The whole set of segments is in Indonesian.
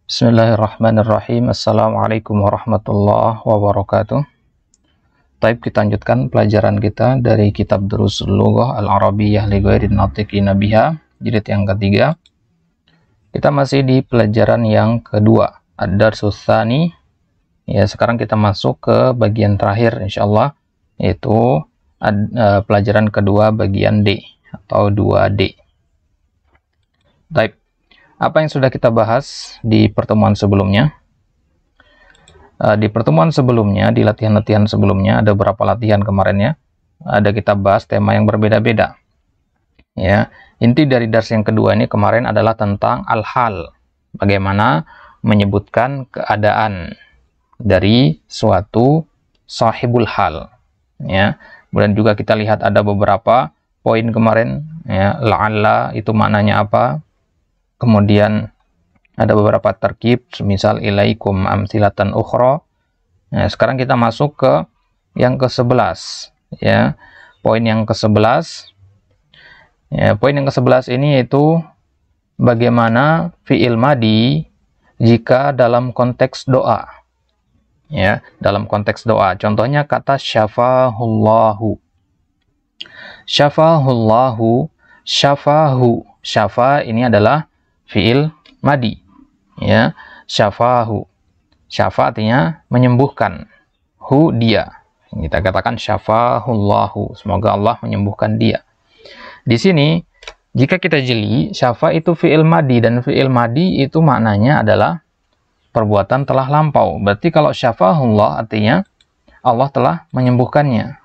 Bismillahirrahmanirrahim. Assalamualaikum warahmatullahi wabarakatuh. Taib, kita lanjutkan pelajaran kita dari kitab Durusul Lughah Al-Arabiyyah li Ghairin Natiqina Biha, jilid yang ketiga. Kita masih di pelajaran yang kedua, Ad-Darsus Tsani. Ya, sekarang kita masuk ke bagian terakhir insyaallah, yaitu pelajaran kedua bagian D atau 2D. Taib. Apa yang sudah kita bahas di pertemuan sebelumnya? Di pertemuan sebelumnya, di latihan-latihan sebelumnya, ada beberapa latihan kemarin ya, ada kita bahas tema yang berbeda-beda. Ya, inti dari dars yang kedua ini kemarin adalah tentang al-hal, bagaimana menyebutkan keadaan dari suatu sahibul hal. Ya, kemudian juga kita lihat ada beberapa poin kemarin. Ya, la'alla itu maknanya apa? Kemudian ada beberapa terkib, misal ilaikum amsilatan ukhra. Nah, sekarang kita masuk ke yang ke-11 ya. Poin yang ke-11. Ya, poin yang ke-11 ini yaitu bagaimana fi'il madi jika dalam konteks doa. Ya, dalam konteks doa. Contohnya kata syafahullahu. Syafahullahu, syafahu. Syafa ini adalah fi'il madi ya, syafahu. Syafa artinya menyembuhkan, hu dia, kita katakan syafahullahu, semoga Allah menyembuhkan dia. Di sini jika kita jeli, syafa itu fi'il madi, dan fi'il madi itu maknanya adalah perbuatan telah lampau. Berarti kalau syafahullah artinya Allah telah menyembuhkannya.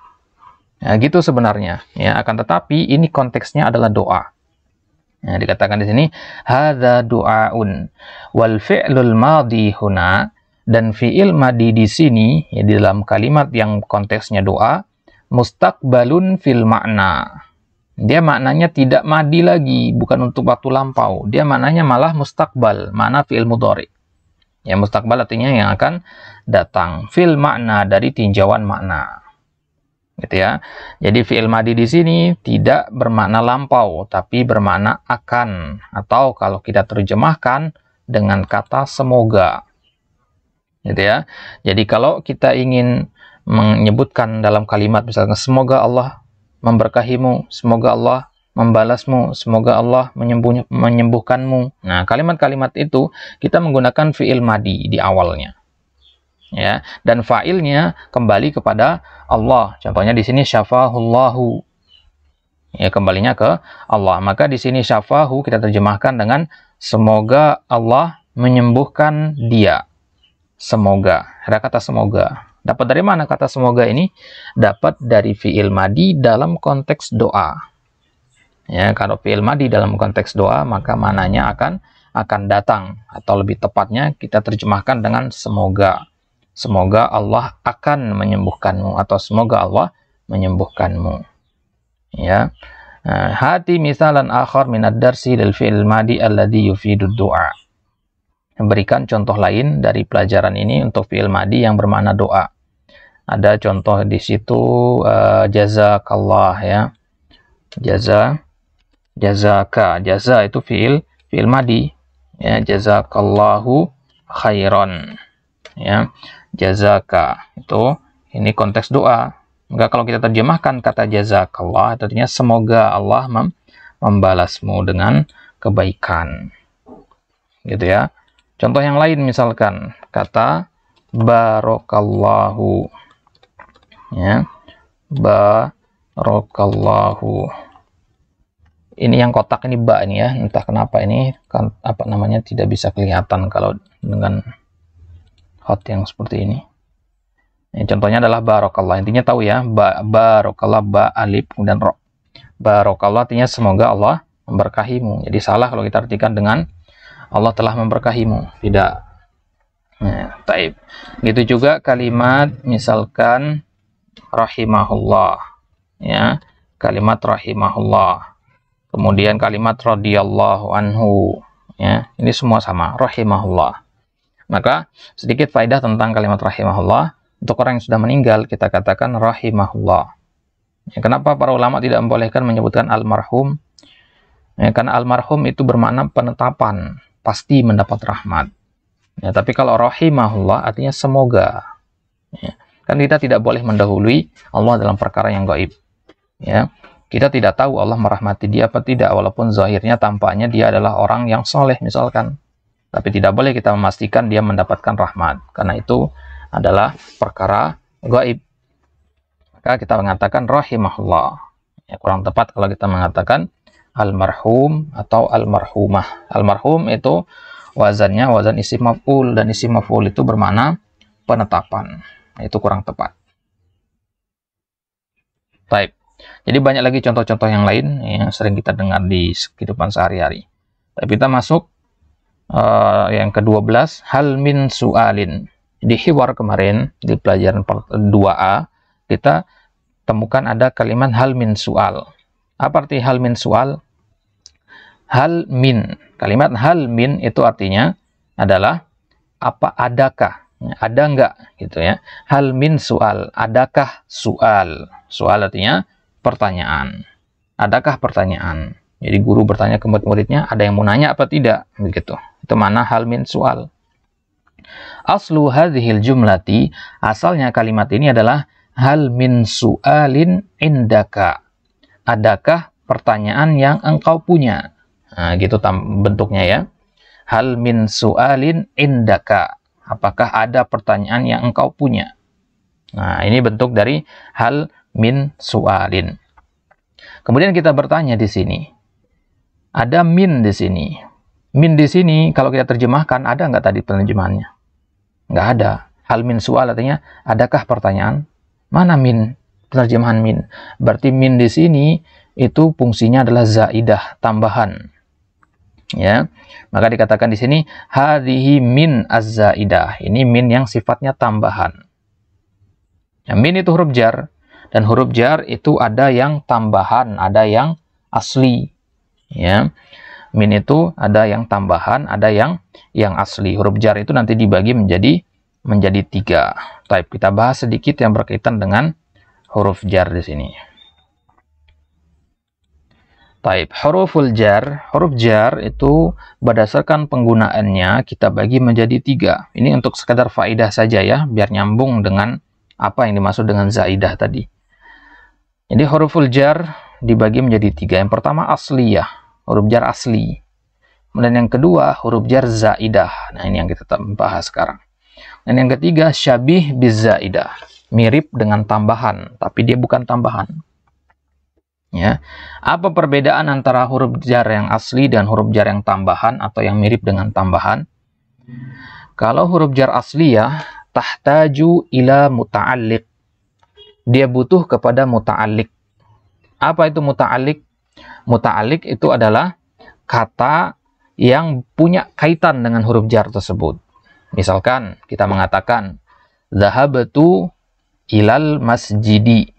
Ya, gitu sebenarnya ya, akan tetapi ini konteksnya adalah doa. Nah, dikatakan di sini hadza du'aun wal fi'lul madhi huna, dan fi'il madi di sini ya, di dalam kalimat yang konteksnya doa, mustaqbalun fil makna. Dia maknanya tidak madi lagi, bukan untuk waktu lampau. Dia maknanya malah mustaqbal, makna fi'il mudhari. Ya, mustaqbal artinya yang akan datang, fil makna dari tinjauan makna. Gitu ya. Jadi fi'il madi di sini tidak bermakna lampau, tapi bermakna akan, atau kalau kita terjemahkan dengan kata semoga. Gitu ya. Jadi kalau kita ingin menyebutkan dalam kalimat misalnya semoga Allah memberkahimu, semoga Allah membalasmu, semoga Allah menyembuhkanmu. Nah, kalimat-kalimat itu kita menggunakan fi'il madi di awalnya. Ya, dan fa'ilnya kembali kepada Allah. Contohnya di sini syafahullahu. Ya, kembalinya ke Allah. Maka di sini syafahu kita terjemahkan dengan semoga Allah menyembuhkan dia. Semoga. Ada kata semoga. Dapat dari mana kata semoga ini? Dapat dari fi'il madi dalam konteks doa. Ya, kalau fi'il madi dalam konteks doa, maka mananya akan datang, atau lebih tepatnya kita terjemahkan dengan semoga. Semoga Allah akan menyembuhkanmu, atau semoga Allah menyembuhkanmu. Ya. Hati misalan akhar min ad-darsi lil fi'il madi alladhi yufidu du'a. Berikan contoh lain dari pelajaran ini untuk fi'il madi yang bermakna doa. Ada contoh di situ jazakallah ya. Jazaka. Jaza itu fi'il madi. Ya, jazakallahu khairan. Ya. Jazaka itu ini konteks doa. Maka kalau kita terjemahkan kata jazakallah artinya semoga Allah membalasmu dengan kebaikan. Gitu ya. Contoh yang lain misalkan kata barokallahu. Ya. Barokallahu. Ini yang kotak ini ba ini ya. Entah kenapa ini kan apa namanya tidak bisa kelihatan kalau dengan hot yang seperti ini. Ini contohnya adalah barokallah. Intinya tahu ya, barokallah, ba alif kemudian ro. Barokallah artinya semoga Allah memberkahimu. Jadi salah kalau kita artikan dengan Allah telah memberkahimu. Tidak. Nah, taib. Gitu juga kalimat misalkan rahimahullah. Ya, kalimat rahimahullah. Kemudian kalimat radhiyallahu anhu. Ya, ini semua sama, rahimahullah. Maka sedikit faedah tentang kalimat rahimahullah. Untuk orang yang sudah meninggal kita katakan rahimahullah. Ya, kenapa para ulama tidak membolehkan menyebutkan almarhum? Ya, karena almarhum itu bermakna penetapan, pasti mendapat rahmat. Ya, tapi kalau rahimahullah artinya semoga. Ya. Kan kita tidak boleh mendahului Allah dalam perkara yang gaib. Ya. Kita tidak tahu Allah merahmati dia apa tidak, walaupun zahirnya tampaknya dia adalah orang yang soleh misalkan. Tapi tidak boleh kita memastikan dia mendapatkan rahmat, karena itu adalah perkara gaib. Maka kita mengatakan rahimahullah. Ya, kurang tepat kalau kita mengatakan almarhum atau almarhumah. Almarhum itu wazannya wazan isim maf'ul, dan isim maf'ul itu bermakna penetapan. Itu kurang tepat. Baik. Jadi banyak lagi contoh-contoh yang lain yang sering kita dengar di kehidupan sehari-hari. Tapi kita masuk yang ke-12, hal min su'alin. Di hiwar kemarin, di pelajaran 2A, kita temukan ada kalimat hal min su'al. Apa arti hal min su'al? Hal min. Kalimat hal min itu artinya adalah apa, adakah? Ada enggak? Gitu ya. Hal min su'al. Adakah su'al? Su'al artinya pertanyaan. Adakah pertanyaan? Jadi guru bertanya ke murid-muridnya, ada yang mau nanya apa tidak? Begitu. Itu mana hal min su'al. Aslu hadhil jumlati, asalnya kalimat ini adalah hal min su'alin indaka. Adakah pertanyaan yang engkau punya? Nah, gitu bentuknya ya. Hal min su'alin indaka. Apakah ada pertanyaan yang engkau punya? Nah, ini bentuk dari hal min su'alin. Kemudian kita bertanya di sini. Ada min di sini. Min di sini kalau kita terjemahkan, ada nggak tadi penerjemahannya? Nggak ada. Hal min su'al artinya adakah pertanyaan? Mana min? Penerjemahan min. Berarti min di sini itu fungsinya adalah zaidah, tambahan. Ya. Maka dikatakan di sini hadhihi min az-zaidah. Ini min yang sifatnya tambahan. Ya, min itu huruf jar, dan huruf jar itu ada yang tambahan, ada yang asli. Ya. Min itu ada yang tambahan, ada yang asli. Huruf jar itu nanti dibagi menjadi 3. Baik, kita bahas sedikit yang berkaitan dengan huruf jar di sini. Baik, huruf jar itu berdasarkan penggunaannya kita bagi menjadi 3. Ini untuk sekadar faedah saja ya, biar nyambung dengan apa yang dimaksud dengan zaidah tadi. Jadi huruful jar dibagi menjadi 3. Yang pertama asliyah, huruf jar asli. Kemudian yang kedua huruf jar zaidah. Nah, ini yang kita bahas sekarang. Dan yang ketiga syabih bizaidah, mirip dengan tambahan, tapi dia bukan tambahan. Ya. Apa perbedaan antara huruf jar yang asli dan huruf jar yang tambahan atau yang mirip dengan tambahan? Kalau huruf jar asliyah tahtaju ila muta'alliq. Dia butuh kepada muta'alliq. Apa itu muta'alliq? Muta'alliq itu adalah kata yang punya kaitan dengan huruf jar tersebut. Misalkan kita mengatakan zahabtu ilal masjidi.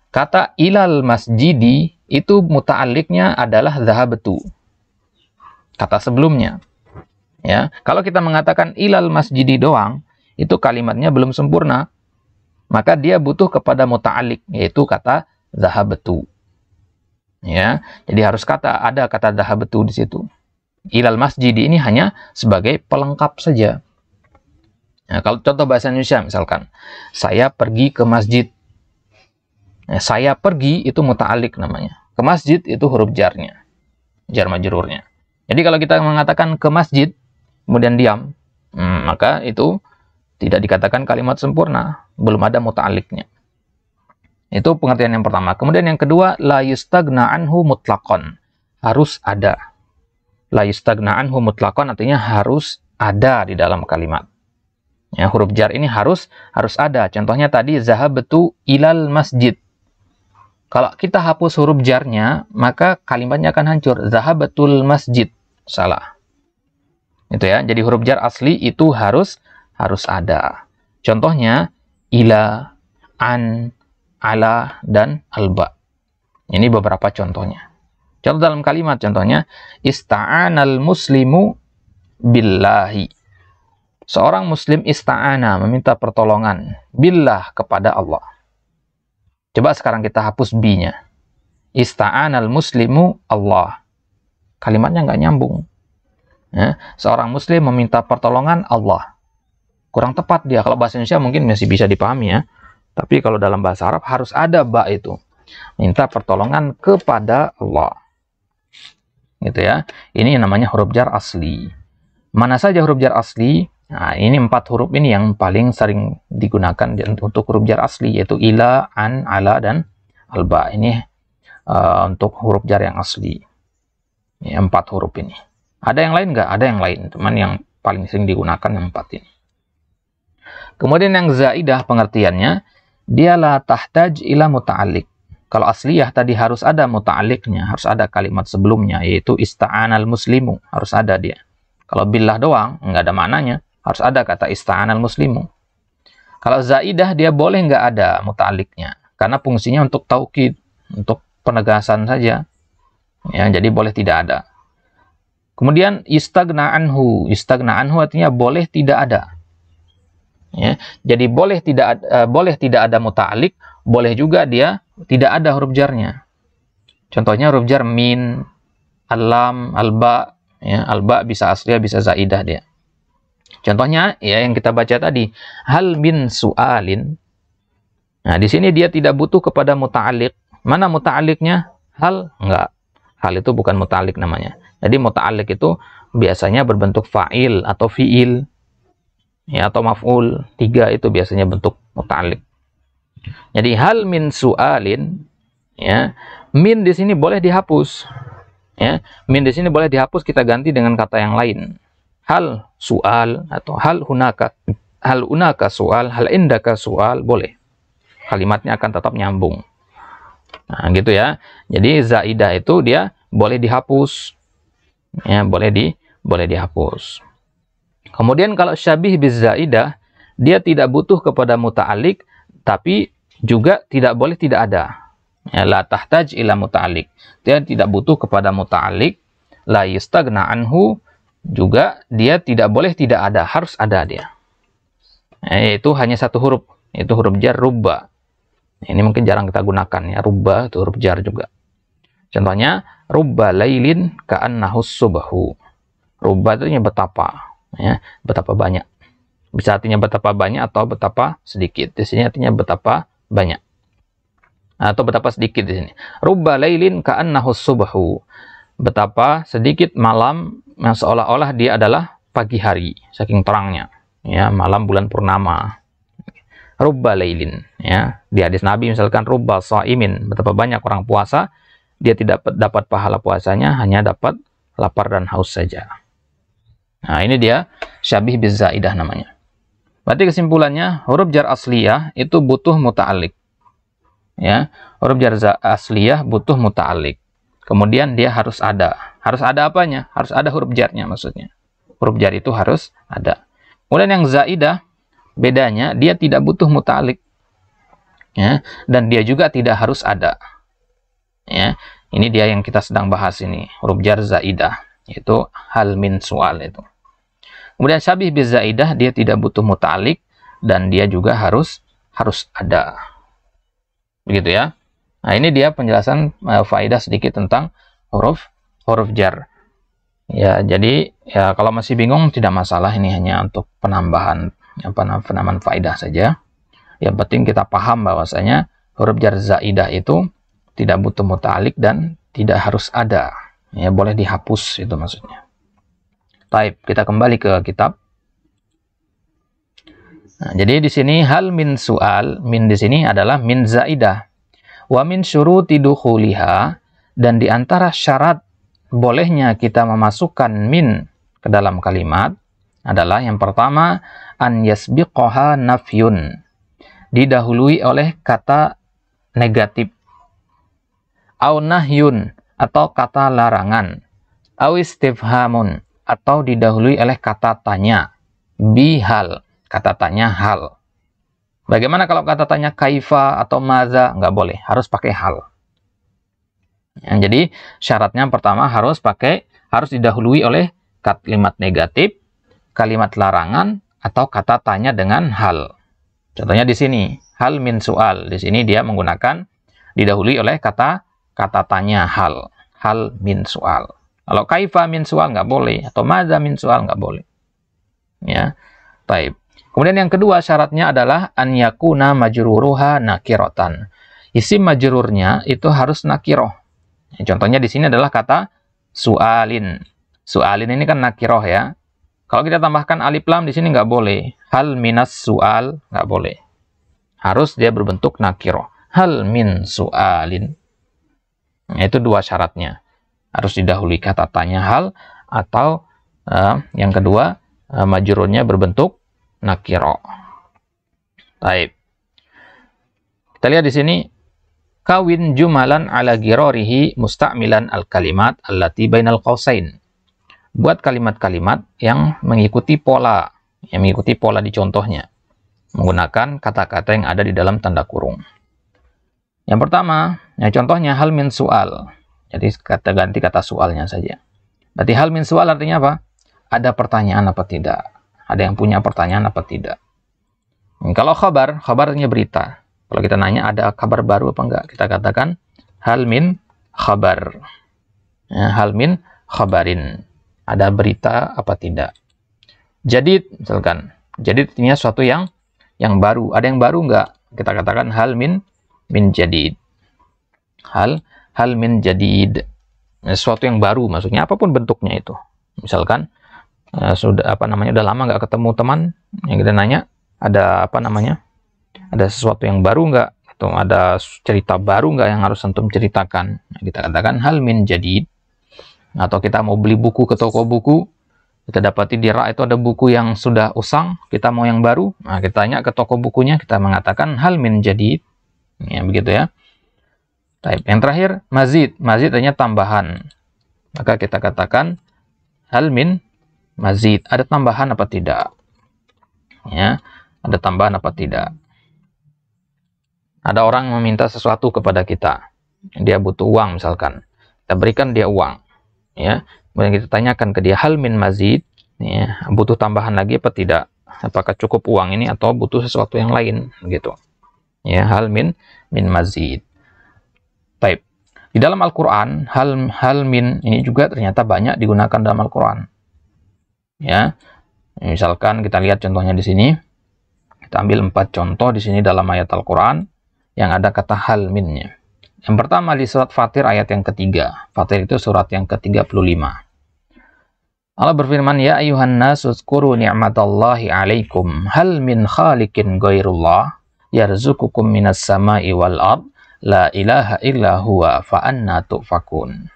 Kata ilal masjidi itu muta'alliqnya adalah zahabtu. Kata sebelumnya. Ya, kalau kita mengatakan ilal masjidi doang, itu kalimatnya belum sempurna. Maka dia butuh kepada muta'alliq, yaitu kata zahabtu. Ya, jadi harus ada kata zahabtu di situ. Ilal masjid ini hanya sebagai pelengkap saja. Nah, kalau contoh bahasa Indonesia misalkan, saya pergi ke masjid. Nah, saya pergi itu muta'alliq namanya. Ke masjid itu huruf jarnya, jar majrurnya. Jadi kalau kita mengatakan ke masjid, kemudian diam, maka itu tidak dikatakan kalimat sempurna, belum ada muta'alliqnya. Itu pengertian yang pertama. Kemudian yang kedua, la yustagna anhu mutlaqan. Harus ada. La yustagna anhu mutlaqan artinya harus ada di dalam kalimat. Ya, huruf jar ini harus ada. Contohnya tadi zahabtu ilal masjid. Kalau kita hapus huruf jarnya, maka kalimatnya akan hancur. Zahabatul masjid. Salah. Itu ya. Jadi huruf jar asli itu harus ada. Contohnya ila, an, ala, dan alba. Ini beberapa contohnya. Contoh dalam kalimat, contohnya ista'anal muslimu billahi. Seorang muslim ista'ana, meminta pertolongan billah, kepada Allah. Coba sekarang kita hapus bi-nya. Ista'anal muslimu Allah. Kalimatnya nggak nyambung. Ya, seorang muslim meminta pertolongan Allah. Kurang tepat dia. Kalau bahasa Indonesia mungkin masih bisa dipahami ya. Tapi kalau dalam bahasa Arab harus ada ba itu. Minta pertolongan kepada Allah. Gitu ya. Ini yang namanya huruf jar asli. Mana saja huruf jar asli? Nah, ini 4 huruf ini yang paling sering digunakan untuk huruf jar asli, yaitu ila, an, ala, dan alba. Ini untuk huruf jar yang asli. Ya, 4 huruf ini. Ada yang lain nggak? Ada yang lain, cuman yang paling sering digunakan yang 4 ini. Kemudian yang zaidah pengertiannya, dia la tahtaj ila muta'alliq. Kalau asliyah tadi harus ada muta'alliqnya, harus ada kalimat sebelumnya, yaitu ista'anal muslimu, harus ada dia. Kalau billah doang, nggak ada maknanya, harus ada kata ista'anal muslimu. Kalau zaidah dia boleh nggak ada muta'alliqnya, karena fungsinya untuk taukid, untuk penegasan saja. Ya, jadi boleh tidak ada. Kemudian istagna anhu artinya boleh tidak ada. Ya, jadi boleh tidak ada muta'alliq, boleh juga dia tidak ada huruf jarnya. Contohnya huruf jar min, al-lam, al-ba, ya, al-ba bisa asliyah bisa zaidah dia. Contohnya ya yang kita baca tadi, hal min su'alin. Nah, di sini dia tidak butuh kepada muta'alliq. Mana muta'alliqnya? Hal? Enggak. Hal itu bukan muta'alliq namanya. Jadi muta'alliq itu biasanya berbentuk fa'il atau fi'il, ya, atau maf'ul. 3 itu biasanya bentuk muta'alliq. Jadi hal min su'alin, ya, min di sini boleh dihapus. Ya, min di sini boleh dihapus, kita ganti dengan kata yang lain. Hal su'al atau hal unaka su'al, hal indaka su'al, boleh. Kalimatnya akan tetap nyambung. Nah, gitu ya. Jadi zaidah itu dia boleh dihapus. Ya, boleh dihapus. Kemudian kalau syabih biz zaidah, dia tidak butuh kepada muta'alliq, tapi juga tidak boleh tidak ada. Ya, la tahtaj ila muta'alliq. Dia tidak butuh kepada muta'alliq, la yastagna anhu, juga dia tidak boleh tidak ada, harus ada dia. Itu hanya 1 huruf, itu huruf jar rubba. Ini mungkin jarang kita gunakan ya, rubba itu huruf jar juga. Contohnya rubba lailin ka'annahus subhu. Rubba itu artinya betapa, ya, betapa banyak. Bisa artinya betapa banyak atau betapa sedikit. Di sini artinya betapa banyak atau betapa sedikit di sini. Rubba lailin ka'annahus subhu. Betapa sedikit malam yang seolah-olah dia adalah pagi hari, saking terangnya. Ya, malam bulan purnama. Rubba lailin, ya. Di hadis Nabi misalkan rubba shaimin, betapa banyak orang puasa, dia tidak dapat pahala puasanya, hanya dapat lapar dan haus saja. Nah, ini dia syabih biz zaidah namanya. Berarti kesimpulannya, huruf jar asliyah itu butuh muta'alliq. Ya, huruf jar asliyah butuh muta'alliq. Kemudian dia harus ada. Harus ada apanya? Harus ada huruf jarnya maksudnya. Huruf jar itu harus ada. Kemudian yang zaidah, bedanya dia tidak butuh muta'alliq. Ya, dan dia juga tidak harus ada. Ya, ini dia yang kita sedang bahas ini, huruf jar zaidah, yaitu hal min su'al itu. Kemudian syabih biz zaidah, dia tidak butuh muta'alliq dan dia juga harus ada. Begitu ya. Nah, ini dia penjelasan faedah sedikit tentang huruf jar. Ya, jadi ya kalau masih bingung tidak masalah, ini hanya untuk penambahan faedah saja. Yang penting kita paham bahwasanya huruf jar zaidah itu tidak butuh muta'alliq dan tidak harus ada. Ya, boleh dihapus itu maksudnya. Taib, kita kembali ke kitab. Nah, jadi di sini hal min su'al, min di sini adalah min zaidah. Wa min syuruti dukhuliha, dan di antara syarat bolehnya kita memasukkan min ke dalam kalimat adalah yang pertama, an yasbiqaha nafyun, didahului oleh kata negatif, au nahyun atau kata larangan, au istifhamun atau didahului oleh kata tanya, bihal, kata tanya hal. Bagaimana kalau kata tanya kaifa atau maza? Nggak boleh, harus pakai hal. Ya, jadi syaratnya pertama harus didahului oleh kalimat negatif, kalimat larangan, atau kata tanya dengan hal. Contohnya di sini, hal min su'al. Di sini dia menggunakan didahului oleh kata tanya hal min su'al. Kalau kaifa min su'al nggak boleh, atau madza min su'al nggak boleh. Ya, baik. Kemudian yang kedua syaratnya adalah an yakuna majruruha nakiratan. Isim majrurnya itu harus nakiroh. Contohnya di sini adalah kata su'alin. Su'alin ini kan nakiroh ya. Kalau kita tambahkan alif lam di sini nggak boleh. Hal minas su'al nggak boleh. Harus dia berbentuk nakiroh. Hal min su'alin. Nah, itu dua syaratnya. Harus didahului kata tanya hal, atau yang kedua majrurnya berbentuk nakiroh. Baik. Kita lihat di sini. Kawin jumalan ala girorihi musta'milan al-kalimat allati bainal qausain. Buat kalimat-kalimat yang mengikuti pola di contohnya, menggunakan kata-kata yang ada di dalam tanda kurung. Yang pertama, ya contohnya hal min su'al. Jadi kata ganti kata soalnya saja. Berarti hal min su'al artinya apa? Ada pertanyaan apa tidak? Ada yang punya pertanyaan apa tidak? Kalau khabar artinya berita. Kalau kita nanya ada kabar baru apa enggak, kita katakan hal min khabar. Ya, hal min khabarin. Ada berita apa tidak? Jadid misalkan. Jadid artinya sesuatu yang baru. Ada yang baru enggak? Kita katakan hal min jadid. Hal min jadid. Sesuatu yang baru maksudnya apapun bentuknya itu. Misalkan udah lama nggak ketemu teman, yang kita nanya ada ada sesuatu yang baru nggak, atau ada cerita baru nggak yang harus antum ceritakan. Nah, kita katakan hal min jadid. Atau kita mau beli buku ke toko buku, kita dapati di rak itu ada buku yang sudah usang, kita mau yang baru. Nah, kita tanya ke toko bukunya, kita mengatakan hal min jadid. Ya, begitu ya. Yang terakhir mazid artinya tambahan. Maka kita katakan hal min mazid, ada tambahan apa tidak? Ya, ada tambahan apa tidak? Ada orang meminta sesuatu kepada kita. Dia butuh uang misalkan. Kita berikan dia uang. Ya. Kemudian kita tanyakan ke dia hal min mazid, ya, butuh tambahan lagi apa tidak? Apakah cukup uang ini atau butuh sesuatu yang lain gitu. Ya, hal min mazid. Baik. Di dalam Al-Qur'an hal min ini juga ternyata banyak digunakan dalam Al-Qur'an. Ya. Misalkan kita lihat contohnya di sini. Kita ambil 4 contoh di sini dalam ayat Al-Qur'an yang ada kata hal minnya. Yang pertama di surat Fatir ayat yang ketiga. Fatir itu surat yang ke-35. Allah berfirman, ya ayuhan nas uzkuru ni'matallahi alaikum hal min khaliqin ghairullah yarzuqukum minas sama'i wal ard la ilaha illa huwa fa anna tufakun.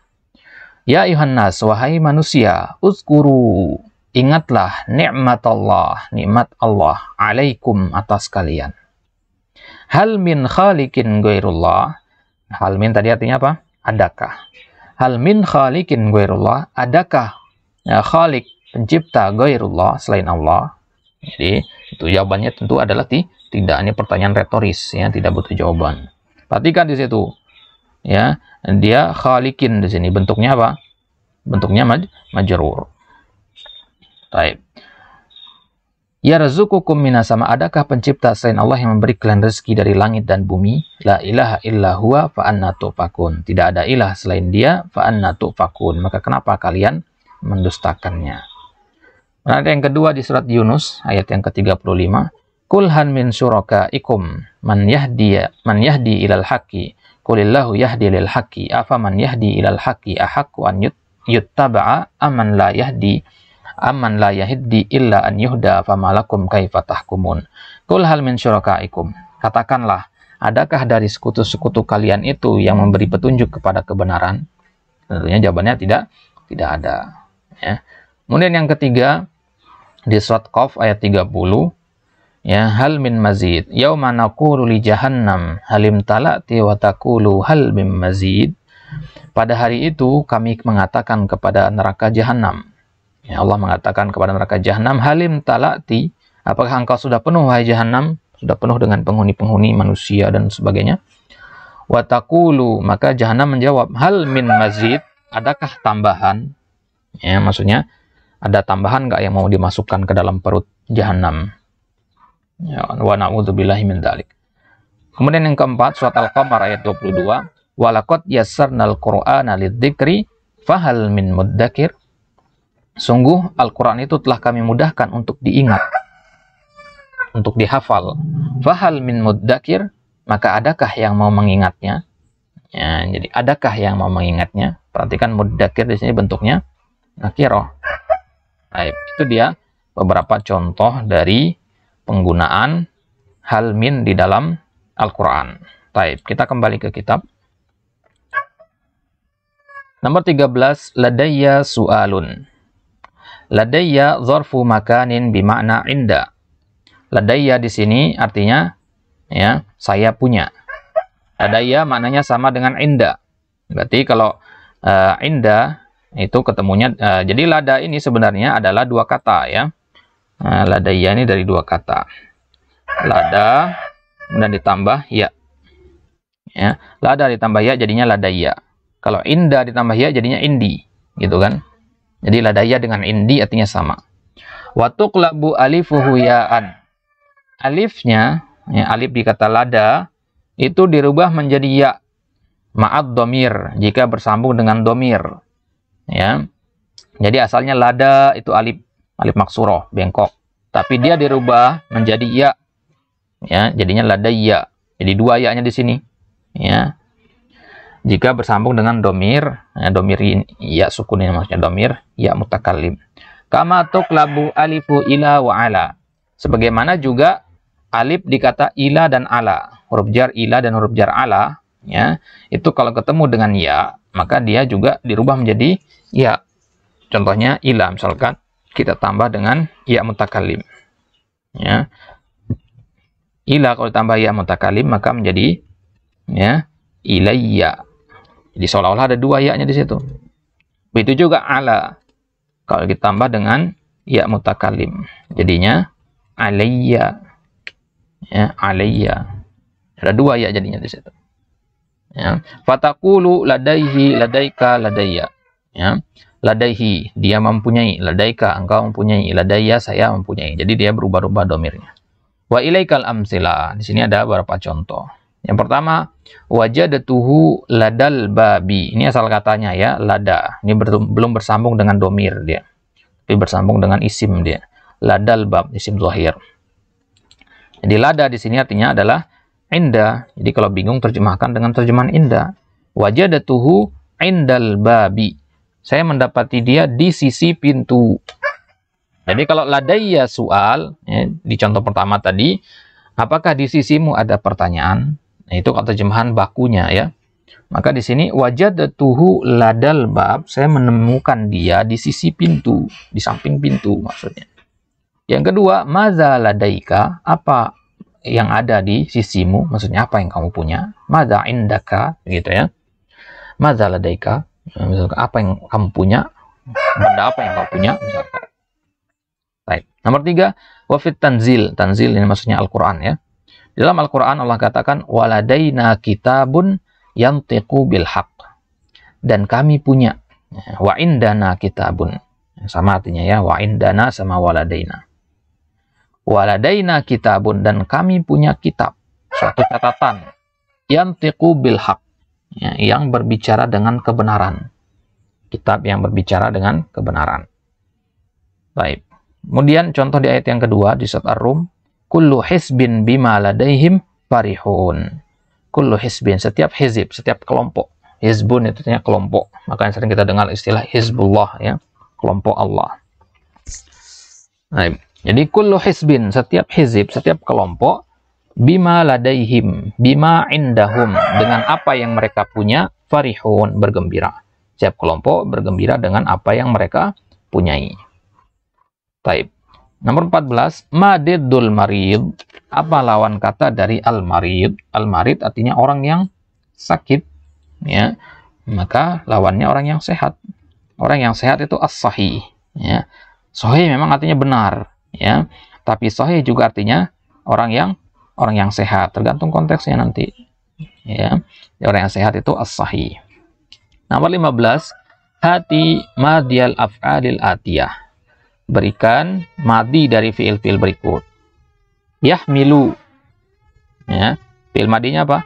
Ya ayuhan nas, wahai manusia, uzkuru, ingatlah ni'matallah, nikmat Allah alaikum atas kalian. Hal min khaliqin ghairullah. Hal min tadi artinya apa? Adakah? Hal min khaliqin ghairullah. Adakah ya, khaliq, pencipta, ghairullah, selain Allah? Jadi itu jawabannya tentu adalah tidak. Ini pertanyaan retoris ya, tidak butuh jawaban. Perhatikan di situ. Ya, dia khaliqin di sini bentuknya apa? Bentuknya majrur. Baik. Yarzuqukum minas sama, adakah pencipta selain Allah yang memberi kalian rezeki dari langit dan bumi? La ilaha illa huwa fa anna tufakun. Tidak ada ilah selain dia, fa anna tufakun. Maka kenapa kalian mendustakannya? Ada yang kedua di surat Yunus ayat yang ke-35. Kul han min syurakaikum man yahdi ilal haqqi qulillahu yahdi lil haqqi afa man yahdi ilal haqqi ahaqqu an yuttaba'a amman la yahdi illa an yuhda famalakum kaifa tahkumun. Qul hal min syurakaikum. Katakanlah, adakah dari sekutu-sekutu kalian itu yang memberi petunjuk kepada kebenaran? Tentunya jawabannya tidak ada. Ya. Kemudian yang ketiga di surat Qaf ayat 30, ya, hal min mazid. Yauma naqulu li jahannam halim talati wa taqulu hal min mazid. Pada hari itu kami mengatakan kepada neraka jahanam. Ya, Allah mengatakan kepada neraka jahanam, halim talati, apakah engkau sudah penuh wahai jahanam? Sudah penuh dengan penghuni-penghuni manusia dan sebagainya. Wa taqulu, maka jahanam menjawab, hal min mazid, adakah tambahan? Ya, maksudnya ada tambahan enggak yang mau dimasukkan ke dalam perut jahanam? Ya, wa na'udzubillahi min dzalik. Kemudian yang keempat surat Al-Qamar ayat 22, walaqad yassarnal qur'ana lidzikri Fahal min muddakir. Sungguh Al-Quran itu telah kami mudahkan untuk diingat, untuk dihafal. Fahal min muddakir, maka adakah yang mau mengingatnya? Ya, jadi adakah yang mau mengingatnya? Perhatikan muddakir di sini bentuknya nakirah. Baik, itu dia beberapa contoh dari penggunaan hal min di dalam Al-Quran. Baik, kita kembali ke kitab. Nomor 13, ladayya su'alun. Ladayya dzarfu makanin bimakna inda. Ladayya di sini artinya ya, saya punya. Ladayya maknanya sama dengan inda. Berarti kalau inda itu ketemunya, jadi lada ini sebenarnya adalah dua kata ya. Ladayya ini dari dua kata. Lada kemudian ditambah ya. Ya, lada ditambah ya jadinya ladayya. Kalau inda ditambah ya jadinya indi, gitu kan? Jadi ladayya dengan indi artinya sama. Wa tuqlabu alifuhu ya'an. Alifnya, ya, alif di kata lada itu dirubah menjadi ya ma'ad domir jika bersambung dengan domir. Ya. Jadi asalnya lada itu alif maksuroh, bengkok. Tapi dia dirubah menjadi ya. Ya, jadinya ladayya. Jadi dua ya-nya di sini. Ya. Jika bersambung dengan domir, domir ini, ya sukun ini maksudnya domir, ya mutakallim. Kama tuqlabu alifu ila wa ala. Sebagaimana juga alif di kata ila dan ala. Huruf jar ila dan huruf jar ala, ya, itu kalau ketemu dengan ya, maka dia juga dirubah menjadi ya. Contohnya ila, misalkan kita tambah dengan ya mutakallim. Ya. Ila kalau ditambah ya mutakallim maka menjadi ya ilayya. Jadi seolah-olah ada dua ya-nya di situ. Begitu juga ala. Kalau ditambah dengan ya mutakallim, jadinya alayya. Ya, alayya. Ada dua ya jadinya di situ. Ya. Fataqulu ladaihi ladaika ladayya. Ya. Ladaihi dia mempunyai, ladaika engkau mempunyai, ladayya saya mempunyai. Jadi dia berubah-ubah domirnya. Wa ilaikal amsilah. Di sini ada beberapa contoh. Yang pertama, wajadatuhu ladal babi. Ini asal katanya ya, lada. Ini belum bersambung dengan domir dia. Tapi bersambung dengan isim dia. Ladal bab, isim zahir. Jadi lada di sini artinya adalah inda. Jadi kalau bingung terjemahkan dengan terjemahan inda. Wajadatuhu indal babi. Saya mendapati dia di sisi pintu. Jadi kalau ladayya soal, ya, di contoh pertama tadi, apakah di sisimu ada pertanyaan? Nah, itu kalau terjemahan bakunya ya. Maka di sini wajadatuhu ladal bab, saya menemukan dia di sisi pintu, di samping pintu maksudnya. Yang kedua, maza ladaika, apa yang ada di sisimu, maksudnya apa yang kamu punya? Maza indaka, gitu ya. Maza ladaika, misalkan apa yang kamu punya? Benda apa yang kamu punya, misalkan. Baik. Nomor 3, wafit tanzil. Tanzil ini maksudnya Al-Quran ya. Di dalam Al-Quran Allah katakan waladaina kitabun yantiqu bil haqq. Dan kami punya wa indana kitabun. Sama artinya ya, wa indana sama waladaina. Waladaina kitabun dan kami punya kitab, suatu catatan yantiqu bil haqq, ya, yang berbicara dengan kebenaran. Kitab yang berbicara dengan kebenaran. Baik. Kemudian contoh di ayat yang kedua di surat Ar-Rum, kullu hisbin bima ladaihim farihun. Kullu hisbin, setiap hizib, setiap kelompok. Hizbun itu artinya kelompok. Makanya sering kita dengar istilah Hizbullah ya, kelompok Allah. Nah, jadi kullu hisbin, setiap hizib, setiap kelompok, bima ladaihim, bima indahum, dengan apa yang mereka punya, farihun, bergembira. Setiap kelompok bergembira dengan apa yang mereka punyai. Taib. Nomor 14, madiddul marid. Apa lawan kata dari al-marid? Al-marid artinya orang yang sakit, ya. Maka lawannya orang yang sehat. Orang yang sehat itu as-sahih, ya. Sahih memang artinya benar, ya. Tapi sahih juga artinya orang yang sehat, tergantung konteksnya nanti. Ya. Orang yang sehat itu as-sahih. Nomor 15, hati madiyal af'alil atiyah. Berikan madi dari fiil-fiil berikut. Yahmilu. Ya, fiil madinya apa?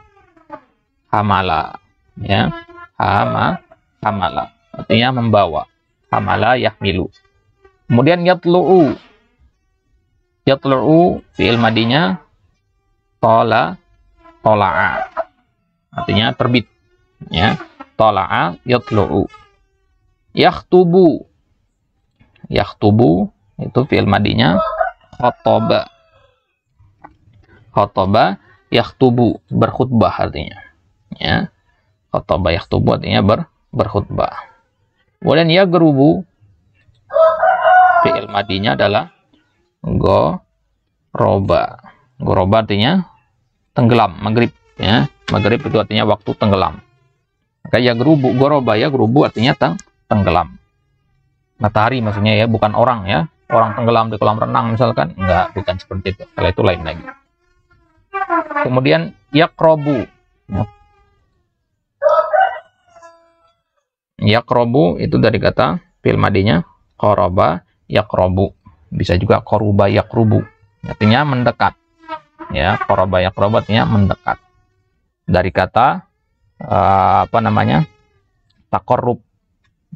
Hamala. Ya, hamala. artinya membawa. Hamala yahmilu. Kemudian yatlu'u. Yatlu'u fi'il madinya tola'a. Artinya terbit. Ya. Tola'a yatlu'u. Yakhtubu. Yakhtubu itu fi'il madinya khotoba. Khotoba yakhtubu, berkhutbah artinya. Ya. Khotoba yakhtubu artinya berkhutbah. Kemudian yagrubu fi'il madinya adalah goroba. Goroba artinya tenggelam, maghrib. Ya. Maghrib itu artinya waktu tenggelam. Maka yagrubu, goroba yagrubu artinya tenggelam. Matahari maksudnya ya, bukan orang ya. Orang tenggelam di kolam renang misalkan. Enggak, bukan seperti itu. Kalau itu lain lagi. Kemudian yakrobu. Yakrobu itu dari kata fi'il madinya qoroba yakrobu. Bisa juga koruba yakrubu. Artinya mendekat. Ya, qoroba yakrobu artinya mendekat. Dari kata takorrub.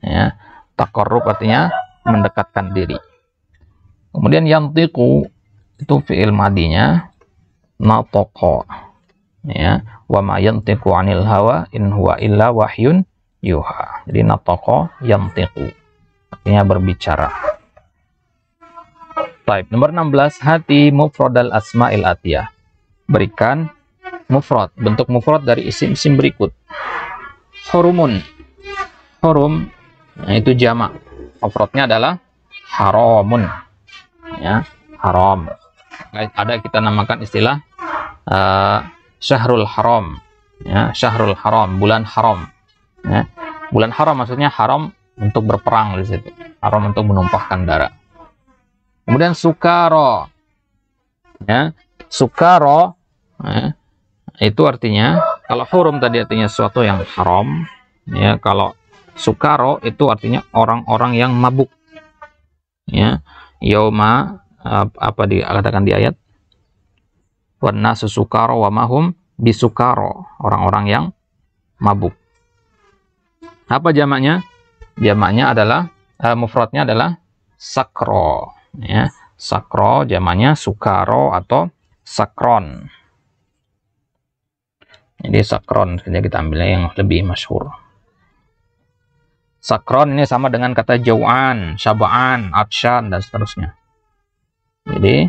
Ya, takorrub artinya mendekatkan diri. Kemudian yantiqu itu fi'il madinya natoko. Ya, wa ma yantiqu 'anil hawa in huwa illa wahyun yuha. Jadi natoko yantiqu artinya berbicara. Baik, nomor 16, hati mufradal asma'il atiyah. Berikan mufrad, bentuk mufrad dari isim-isim berikut. Hurumun. Hurum itu jamak. Mufradnya adalah haramun. Ya, haram. Ada kita namakan istilah syahrul haram. Ya, syahrul haram, bulan haram. Ya, bulan haram maksudnya haram untuk berperang di situ. Haram untuk menumpahkan darah. Kemudian sukaro. Ya, sukaro ya, itu artinya kalau hurum tadi artinya sesuatu yang haram. Ya, kalau sukaro itu artinya orang-orang yang mabuk. Ya, yauma apa dikatakan di ayat? Wana susukaro wa mahum bisukaro, orang-orang yang mabuk. Apa jamaknya? Jamaknya adalah mufradnya adalah sakro. Ya, sakro jamaknya sukaro atau sakron. Jadi sakron saja kita ambilnya yang lebih masyhur. Sakron ini sama dengan kata jau'an, syaba'an, atsyan, dan seterusnya. Jadi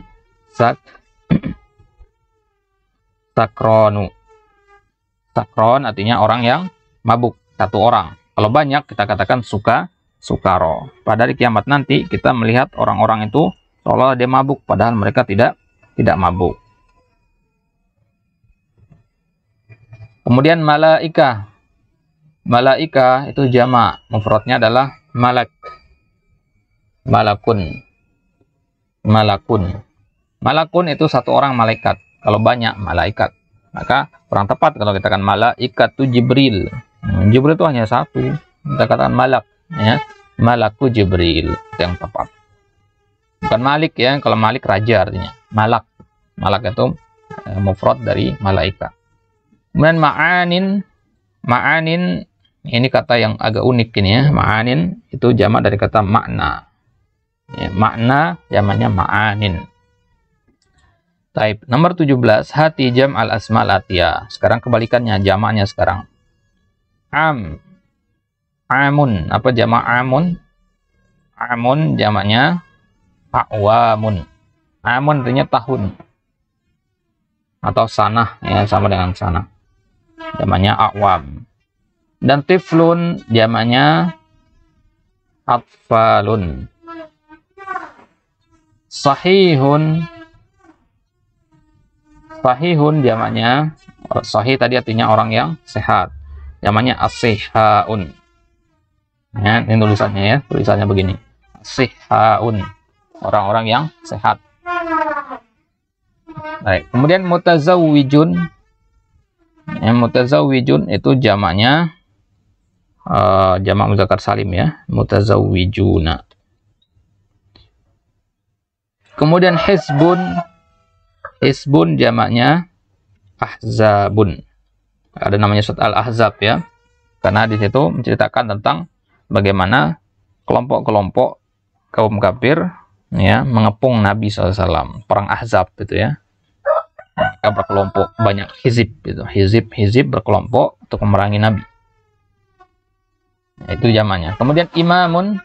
sakronu. Sakron artinya orang yang mabuk, satu orang. Kalau banyak kita katakan sukaro. Pada hari kiamat nanti kita melihat orang-orang itu seolah dia mabuk, padahal mereka tidak mabuk. Kemudian malaika. Malaika itu jamak, mufradnya adalah malak. Malakun. Malakun. Malakun itu satu orang malaikat. Kalau banyak malaikat, maka kurang tepat kalau kita katakan malaikat itu Jibril. Jibril itu hanya satu. Kita katakan malak, ya. Malaku Jibril itu yang tepat. Bukan malik ya. Kalau malik raja artinya. Malak. Malak itu mufrad dari malaika. Kemudian ma'anin ini kata yang agak unik ini ya. Ma'anin itu jamak dari kata makna. Ya, makna jamaknya ma'anin. Taib. Nomor 17, hati jam al asma atiyah. Sekarang kebalikannya, jamaknya sekarang. Amun. Apa jamak amun? Amun jamaknya a'wamun. Amun artinya tahun. Atau sanah, ya sama dengan sanah. Jamaknya a'wam. Dan tiflun jamaknya atfalun. Sahihun jamaknya sahih tadi artinya orang yang sehat. Jamaknya as-sihhaun. Ya, ini tulisannya ya. Tulisannya begini. As-sihhaun. Orang-orang yang sehat. Baik. Kemudian mutazawwijun. Ya, mutazawwijun itu jamaknya jamak muzakkar salim ya. Mutazawwijuna. Kemudian Hizbun jamaknya ahzabun. Ada namanya surat Al-Ahzab ya. Karena di situ menceritakan tentang bagaimana kelompok-kelompok kaum kafir ya mengepung Nabi SAW, perang Ahzab itu ya. Mereka berkelompok, banyak hizib gitu, hizib berkelompok untuk memerangi Nabi. Itu zamannya. Kemudian imamun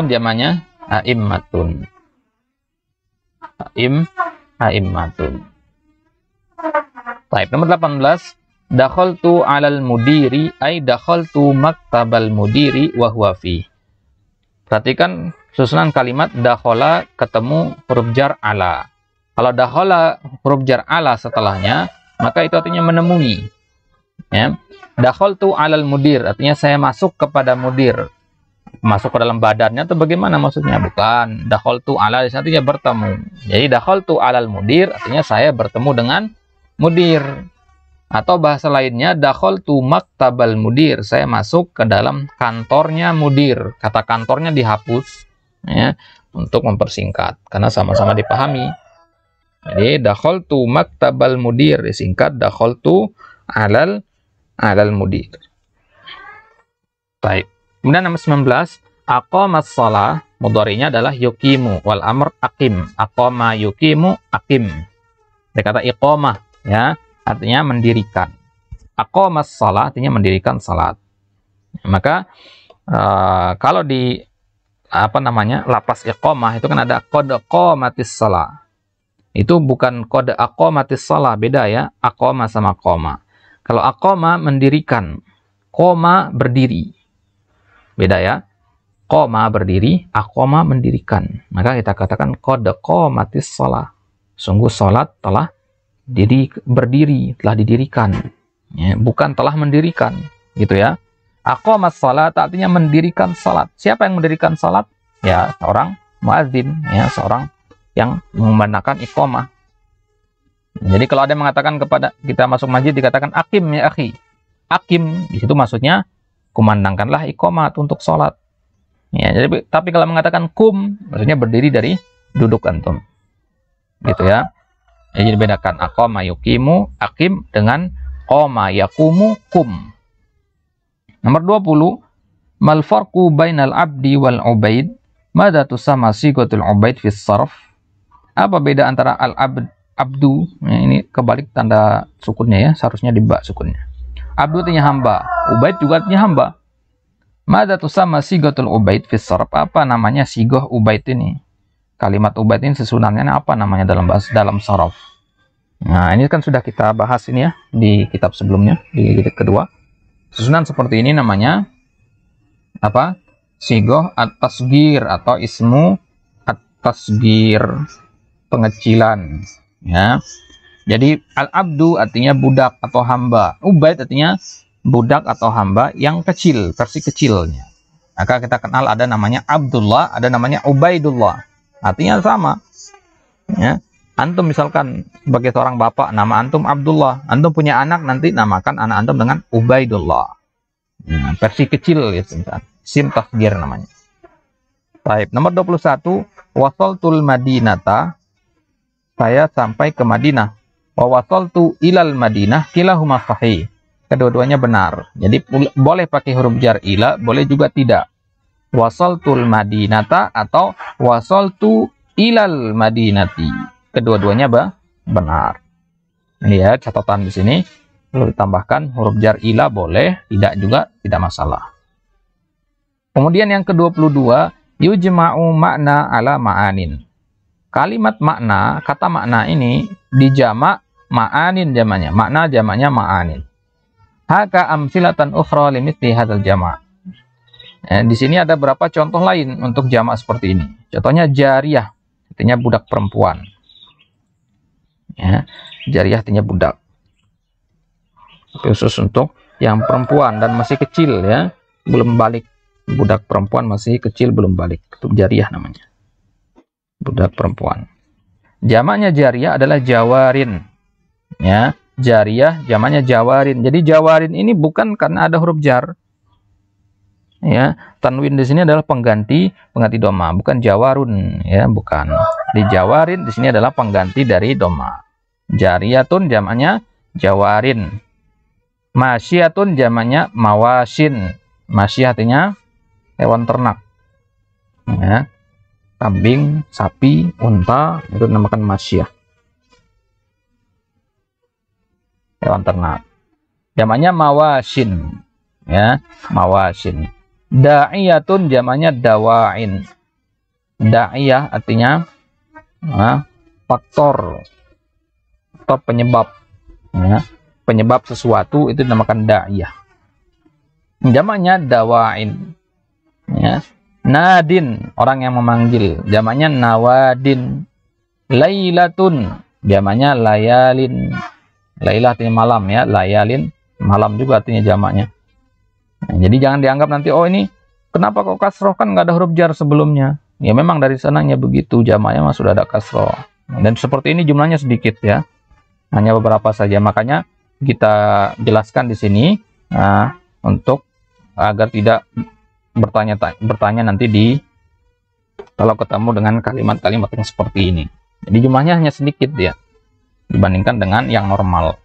zamannya a'immatun. A'immatun. Baik, nomor 18. Dakhaltu 'alal mudiri ay dakhaltu maktabal mudiri wa huwa fi. Perhatikan susunan kalimat dakhala ketemu huruf jar ala. Kalau dakhala huruf jar ala setelahnya, maka itu artinya menemui. Ya. Dakhaltu 'alal mudir artinya saya masuk kepada mudir. Masuk ke dalam badannya atau bagaimana maksudnya? Bukan. Dakhaltu 'ala artinya bertemu. Jadi dakhaltu 'alal mudir artinya saya bertemu dengan mudir. Atau bahasa lainnya, dakhaltu maktabal mudir. Saya masuk ke dalam kantornya mudir. Kata kantornya dihapus ya, untuk mempersingkat. Karena sama-sama dipahami. Jadi, dakhaltu maktabal mudir. Disingkat, dakhaltu alal mudir. Baik. Kemudian nomor 19. Aqamas shalah. Mudhari'nya adalah yuqimu. Wal amr aqim. Aqama yuqimu aqim. Dia kata iqamah. Ya. Artinya mendirikan. Aqamas shalah artinya mendirikan salat. Maka kalau di lapas iqamah itu kan ada qad qamatis shalah. Itu bukan qad aqamatis shalah, beda ya. Aqama sama qoma. Kalau aqama mendirikan, qoma berdiri. Beda ya. Qoma berdiri, aqama mendirikan. Maka kita katakan qad qamatis shalah. Sungguh salat telah berdiri, telah didirikan ya, bukan telah mendirikan gitu ya. Aqamas shalat artinya mendirikan salat. Siapa yang mendirikan salat? Ya, seorang muadzin ya, seorang yang mengumandangkan iqamah. Jadi kalau ada yang mengatakan kepada kita masuk masjid dikatakan aqim ya akhi. Aqim di situ maksudnya kumandangkanlah iqamah untuk salat. Ya, jadi tapi kalau mengatakan kum maksudnya berdiri dari duduk antum. Gitu ya. Jadi bedakan aqama yuqimu aqim dengan qama yaqumu kum. Nomor 20. Mal farqu bainal abdi wal ubaid? Madza tusamma sigatul ubaid fi sarf? Apa beda antara al abdu? Ya, ini kebalik tanda sukunnya ya, seharusnya di ba sukunnya. Abdu artinya hamba, ubaid juga artinya hamba. Madza tusamma sigatul ubaid fi sarf? Apa namanya sigoh ubaid ini? Kalimat ubaid ini susunannya apa namanya dalam saraf? Nah, ini kan sudah kita bahas ini ya di kitab sebelumnya, di kitab kedua. Susunan seperti ini namanya apa? Sigoh at-tasghir atau ismu at-tasghir, pengecilan ya. Jadi al-abdu artinya budak atau hamba. Ubaid artinya budak atau hamba yang kecil, versi kecilnya. Maka kita kenal ada namanya Abdullah, ada namanya Ubaidullah. Artinya sama. Ya. Antum misalkan sebagai seorang bapak, nama antum Abdullah. Antum punya anak, nanti namakan anak antum dengan Ubaidullah. Versi kecil gitu. Sim tasghir namanya. Baik, nomor 21. Wasaltul Madinata. Saya sampai ke Madinah. Wa wasaltu ilal Madinah kilahuma sahih. Kedua-duanya benar. Jadi boleh pakai huruf jar ila, boleh juga tidak. Wasaltul Madinata atau wasaltu ilal Madinati. Kedua-duanya benar. Ini ya catatan di sini. Perlu ditambahkan huruf jar ila boleh, tidak juga tidak masalah. Kemudian yang ke-22, yujma'u makna ala ma'anin. Kalimat makna, kata makna ini dijamak ma'anin jamaknya. Makna jamaknya ma'anin. Haka amsilatan ukhra limithli hadzal jama'. Di sini ada beberapa contoh lain untuk jamak seperti ini. Contohnya jariyah, artinya budak perempuan. Ya, jariyah artinya budak. Khusus untuk yang perempuan dan masih kecil ya, belum balik. Budak perempuan masih kecil belum balik. Itu jariyah namanya. Budak perempuan. Jamaknya jariyah adalah jawarin. Ya, jariyah jamaknya jawarin. Jadi jawarin ini bukan karena ada huruf jar. Ya, tanwin di sini adalah pengganti doma, bukan jawarun ya, bukan. Di jawarin di sini adalah pengganti dari doma. Jariyatun jamaknya jawarin. Masyiyatun jamaknya mawasin. Masyiyah artinya hewan ternak. Ya. Kambing, sapi, unta itu dinamakan masyiyah. Hewan ternak. Jamaknya mawashin. Ya, mawashin. Da'iyatun jamaknya dawain. Da'iyah artinya faktor atau penyebab. Ya. Penyebab sesuatu itu dinamakan da'iyah. Jamaknya dawain. Ya. Nadin, orang yang memanggil, jamaknya nawadin. Lailatun, jamaknya layalin. Lailah artinya malam ya, layalin malam juga artinya jamaknya. Nah, jadi jangan dianggap nanti oh ini kenapa kok kasroh, kan nggak ada huruf jar sebelumnya. Ya memang dari sananya begitu, jamaknya mah sudah ada kasroh. Dan seperti ini jumlahnya sedikit ya, hanya beberapa saja. Makanya kita jelaskan di sini untuk agar tidak bertanya nanti kalau ketemu dengan kalimat-kalimat yang seperti ini. Jadi jumlahnya hanya sedikit ya dibandingkan dengan yang normal.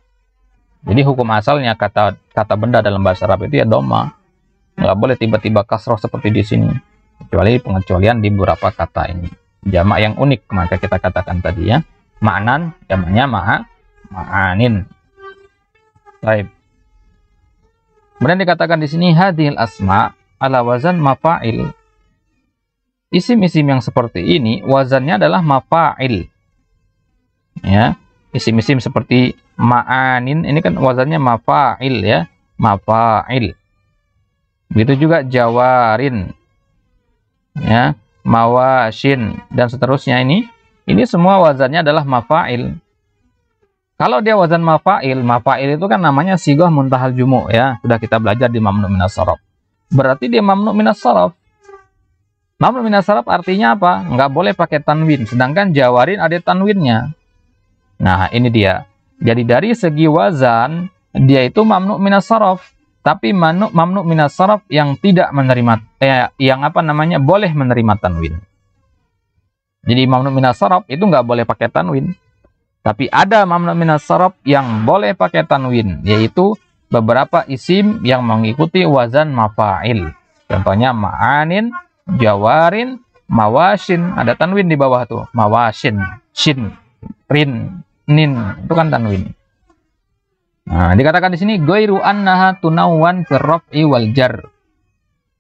Jadi hukum asalnya kata benda dalam bahasa Arab itu ya dhamma. Nggak boleh tiba-tiba kasroh seperti di sini. Kecuali pengecualian di beberapa kata ini. Jamak yang unik maka kita katakan tadi ya. Ma'nan jamaknya ma'anin. Baik. Kemudian dikatakan di sini hadhil asma ala wazan mafa'il. Isim-isim yang seperti ini wazannya adalah mafa'il. Ya, isim-isim seperti ma'anin ini kan wazannya mafa'il ya, mafa'il. Begitu juga jawarin. Ya, mawashin dan seterusnya ini semua wazannya adalah mafa'il. Kalau dia wazan mafa'il, mafa'il itu kan namanya sighah muntahal jumu' ya, sudah kita belajar di mamnu' minas sarf. Berarti dia mamnu' minas sarf. Mamnu' minas sarf artinya apa? Nggak boleh pakai tanwin. Sedangkan jawarin ada tanwinnya. Nah, ini dia. Jadi dari segi wazan, dia itu mamnu' minas sarf. Tapi mamnu' minas sarf yang tidak menerima, boleh menerima tanwin. Jadi mamnu' minas sarf itu nggak boleh pakai tanwin. Tapi ada mamnu' minas sarf yang boleh pakai tanwin, yaitu beberapa isim yang mengikuti wazan mafa'il. Contohnya ma'anin, jawarin, mawashin. Ada tanwin di bawah tuh. Mawashin, shin, rin, nin. Itu kan tanwin. Nah, dikatakan di sini ghairu annaha tunawwan fir raf'i wal jar.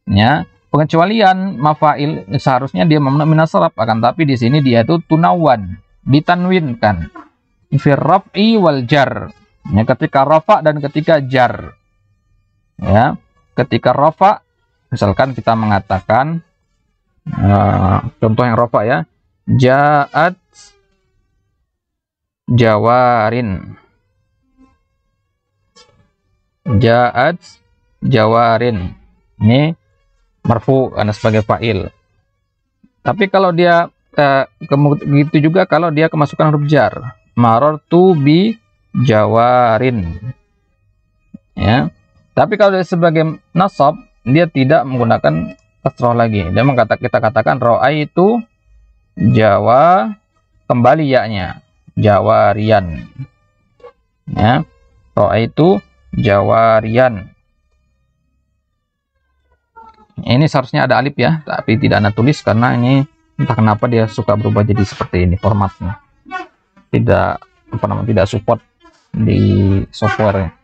Ya, pengecualian mafa'il seharusnya dia mamnu' minas sarf, akan tapi di sini dia itu tunawwan, ditanwinkan. Fir raf'i wal jar. Ya, ketika rafa dan ketika jar. Ya, ketika rafa misalkan kita mengatakan contoh yang rafa ya, ja'at jawarin. Ja'at jawarin. Ini marfu karena sebagai fa'il. Tapi kalau dia begitu juga kalau dia kemasukan huruf jar. Marartu bi jawarin. Ya. Tapi kalau dia sebagai nasab, dia tidak menggunakan kasroh lagi. Dia kita katakan ra'aitu jawa kembali ya-nya. Jawarian. Ya. Ra'aitu jawarian. Ini seharusnya ada alif ya, tapi tidak ada tulis karena ini entah kenapa dia suka berubah jadi seperti ini formatnya. Tidak support di software.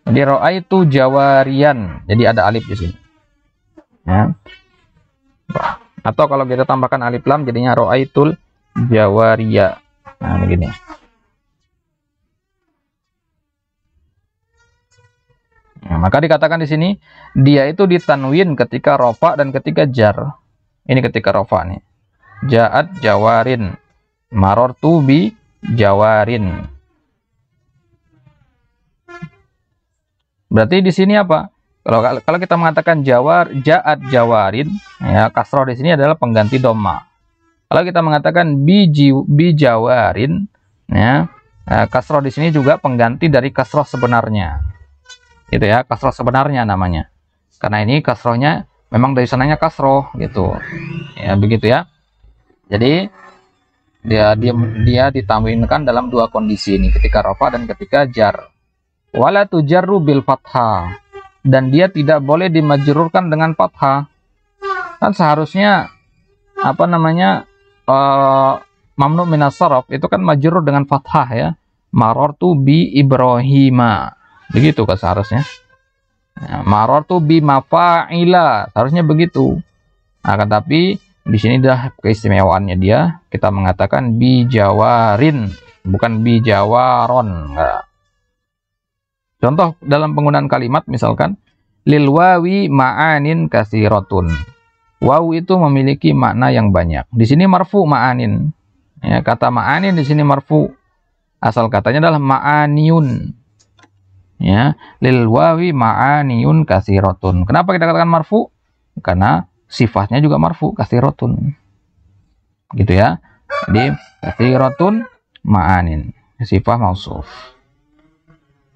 Jadi ra'aitu jawarian. Jadi ada alif di sini. Ya. Atau kalau kita tambahkan alif lam jadinya ra'aitul jawariya. Nah, begini. Nah, maka dikatakan di sini dia itu ditanwin ketika rafa dan ketika jar. Ini ketika rafa nih. Ja'at jawarin. Marartu bi jawarin. Berarti di sini apa? Kalau kita mengatakan ja'at jawarin, ya kasroh di sini adalah pengganti dhamma. Kalau kita mengatakan bi jawarin, ya kasroh di sini juga pengganti dari kasroh sebenarnya. Gitu ya, kasroh sebenarnya namanya. Karena ini kasrohnya memang dari sananya kasroh gitu. Ya begitu ya. Jadi dia ditanwinkan dalam dua kondisi ini, ketika rafa dan ketika jar. Wala tujarru bil fathah. dan dia tidak boleh dimajrurkan dengan fathah. Kan seharusnya apa namanya, mamnu minas sarf itu kan majrur dengan fathah ya. Marartu bi Ibrahima. Begitu kan seharusnya. Ya, marartu bi mafa'ila. Seharusnya begitu. Nah, tapi di sini dah keistimewaannya dia, kita mengatakan bi jawarin, bukan bi jawaron. Enggak. Contoh dalam penggunaan kalimat misalkan lil wawi ma'anin katsiratun. Waw itu memiliki makna yang banyak. Di sini marfu ma'anin. Ya, kata ma'anin di sini marfu. Asal katanya adalah ma'aniun. Ya, lil wawi ma'aniun katsiratun. Kenapa kita katakan marfu? Karena sifatnya juga marfu, katsiratun. Gitu ya. Jadi katsiratun ma'anin, sifat mausuf.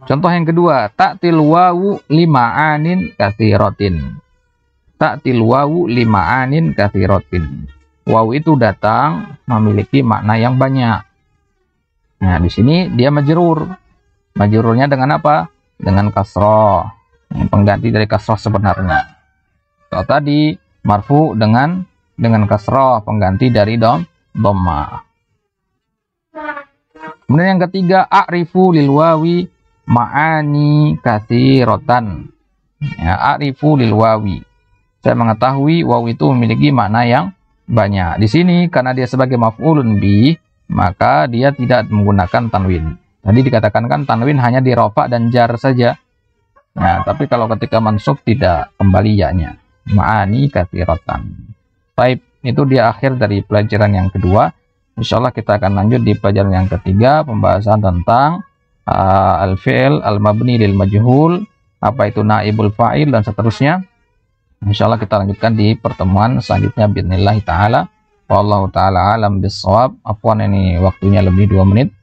Contoh yang kedua, ta'til wawu lima'anin katsiratin. Ta'til wawu lima'anin katsiratin. Wawu itu datang memiliki makna yang banyak. Nah, di sini dia majrur. Majrurnya dengan apa? Dengan kasroh. Pengganti dari kasroh sebenarnya. Kalau tadi marfu dengan kasroh, pengganti dari dhamma. Kemudian yang ketiga, a'rifu lil wawi ma'ani katsiratan. Ya, a'rifu lil wawi. Saya mengetahui waw itu memiliki makna yang banyak. Di sini karena dia sebagai maf'ulun bi, maka dia tidak menggunakan tanwin. Tadi dikatakan kan tanwin hanya di rafa dan jar saja. Nah, tapi kalau ketika mansub tidak kembali ya-nya. Ma'ani katsiratan. Baik, itu dia akhir dari pelajaran yang kedua. Insyaallah kita akan lanjut di pelajaran yang ketiga, pembahasan tentang al-fi'il al-mabni lil majhul, apa itu naibul fa'il dan seterusnya. Insyaallah kita lanjutkan di pertemuan selanjutnya bismillah taala. Wallahu taala alam bissawab. Afwan, ini waktunya lebih 2 menit.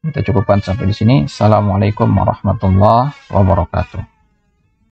Kita cukupkan sampai di sini. Assalamualaikum warahmatullahi wabarakatuh.